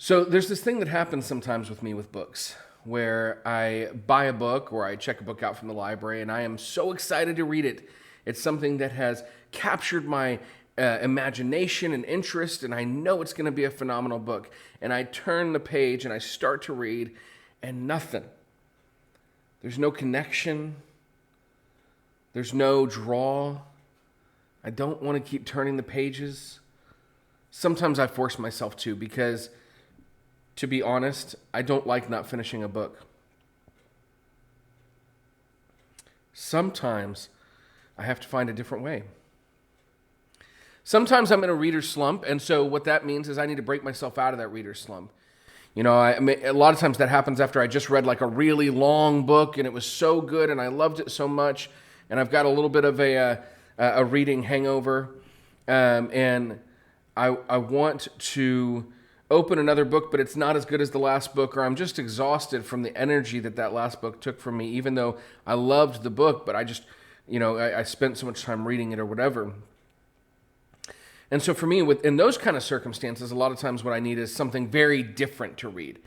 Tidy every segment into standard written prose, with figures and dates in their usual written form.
So there's this thing that happens sometimes with me with books where I buy a book or I check a book out from the library and I am so excited to read it. It's something that has captured my imagination and interest, and I know it's going to be a phenomenal book. And I turn the page and I start to read, and nothing. There's no connection. There's no draw. I don't want to keep turning the pages. Sometimes I force myself to because, to be honest, I don't like not finishing a book. Sometimes I have to find a different way. Sometimes I'm in a reader's slump, and so what that means is I need to break myself out of that reader's slump. You know, a lot of times that happens after I just read like a really long book, and it was so good, and I loved it so much, and I've got a little bit of a reading hangover, and I want to open another book, but it's not as good as the last book, or I'm just exhausted from the energy that last book took from me, even though I loved the book, but I just, I spent so much time reading it or whatever. And so for me, in those kind of circumstances, a lot of times what I need is something very different to read.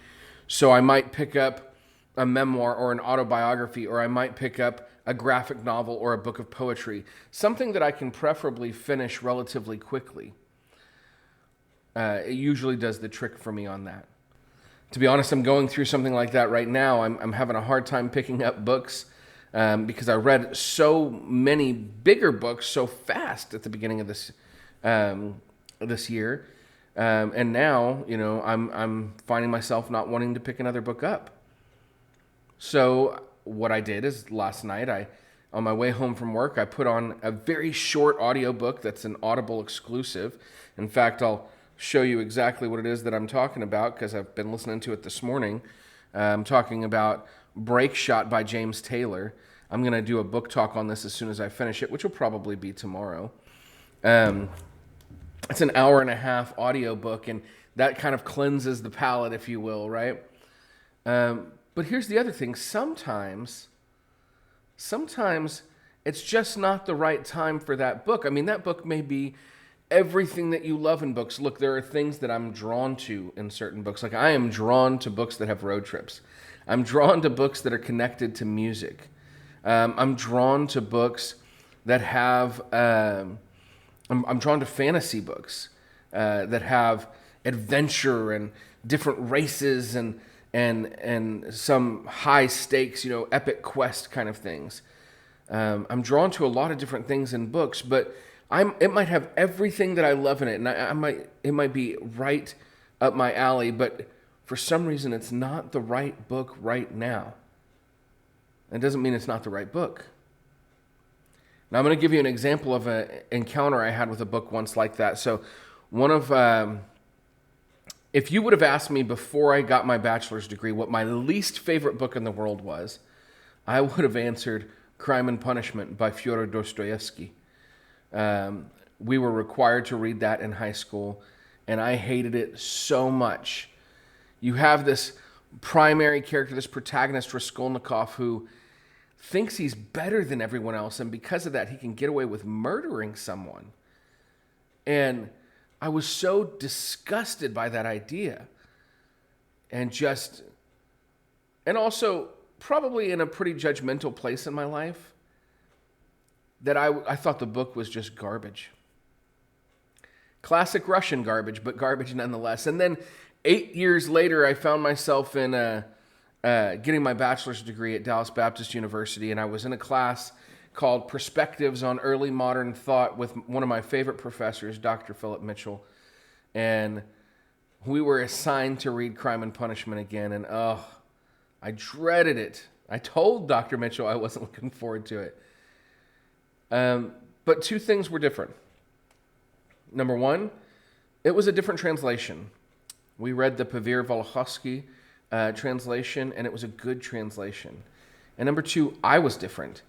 So I might pick up a memoir or an autobiography, or I might pick up a graphic novel or a book of poetry, something that I can preferably finish relatively quickly. It usually does the trick for me on that. To be honest, I'm going through something like that right now. I'm having a hard time picking up books because I read so many bigger books so fast at the beginning of this year, and now I'm finding myself not wanting to pick another book up. So what I did is last night, on my way home from work, I put on a very short audiobook that's an Audible exclusive. In fact, I'll show you exactly what it is that I'm talking about because I've been listening to it this morning. I'm talking about Break Shot by James Taylor. I'm going to do a book talk on this as soon as I finish it, which will probably be tomorrow. It's an hour and a half audiobook, and that kind of cleanses the palate, if you will, right? But here's the other thing. Sometimes it's just not the right time for that book. I mean, that book may be everything that you love in books. Look, there are things that I'm drawn to in certain books. Like I am drawn to books that have road trips. I'm drawn to books that are connected to music. I'm drawn to books that have... I'm drawn to fantasy books that have adventure and different races and some high stakes, epic quest kind of things. I'm drawn to a lot of different things in books, but it might have everything that I love in it, and it might be right up my alley, but for some reason it's not the right book right now. It doesn't mean it's not the right book. Now I'm going to give you an example of an encounter I had with a book once like that. So if you would have asked me before I got my bachelor's degree what my least favorite book in the world was, I would have answered Crime and Punishment by Fiora Dostoyevsky. We were required to read that in high school, and I hated it so much. You have this primary character, this protagonist, Raskolnikov, who thinks he's better than everyone else, and because of that, he can get away with murdering someone. And I was so disgusted by that idea. And also probably in a pretty judgmental place in my life, that I thought the book was just garbage. Classic Russian garbage, but garbage nonetheless. And then 8 years later, I found myself in getting my bachelor's degree at Dallas Baptist University, and I was in a class called Perspectives on Early Modern Thought with one of my favorite professors, Dr. Philip Mitchell, and we were assigned to read Crime and Punishment again, and I dreaded it. I told Dr. Mitchell I wasn't looking forward to it. But two things were different. Number one, it was a different translation. We read the Paveer Volokhovsky translation, and it was a good translation. And number two, I was different.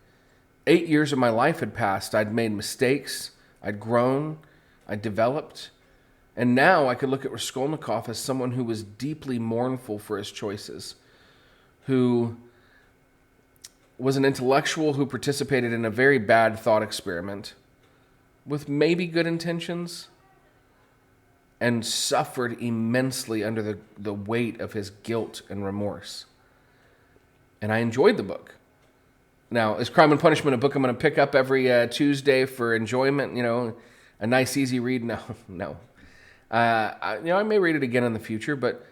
8 years of my life had passed. I'd made mistakes. I'd grown. I'd developed. And now I could look at Raskolnikov as someone who was deeply mournful for his choices, who was an intellectual who participated in a very bad thought experiment with maybe good intentions, and suffered immensely under the weight of his guilt and remorse. And I enjoyed the book. Now, is Crime and Punishment a book I'm going to pick up every Tuesday for enjoyment? A nice, easy read? No. I may read it again in the future, but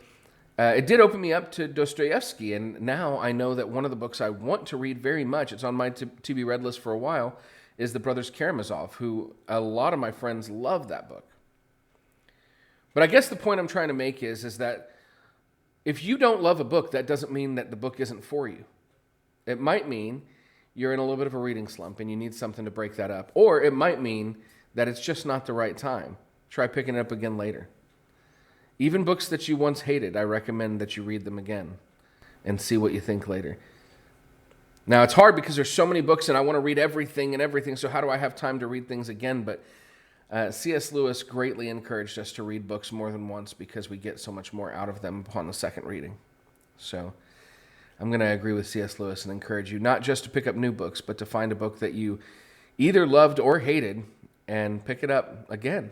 it did open me up to Dostoyevsky, and now I know that one of the books I want to read very much, it's on my to-be read list for a while, is the Brothers Karamazov, who a lot of my friends love that book. But I guess the point I'm trying to make is that if you don't love a book, that doesn't mean that the book isn't for you. It might mean you're in a little bit of a reading slump and you need something to break that up. Or it might mean that it's just not the right time. Try picking it up again later. Even books that you once hated, I recommend that you read them again and see what you think later. Now, it's hard because there's so many books and I want to read everything, so how do I have time to read things again? But C.S. Lewis greatly encouraged us to read books more than once because we get so much more out of them upon the second reading. So I'm going to agree with C.S. Lewis and encourage you not just to pick up new books, but to find a book that you either loved or hated and pick it up again.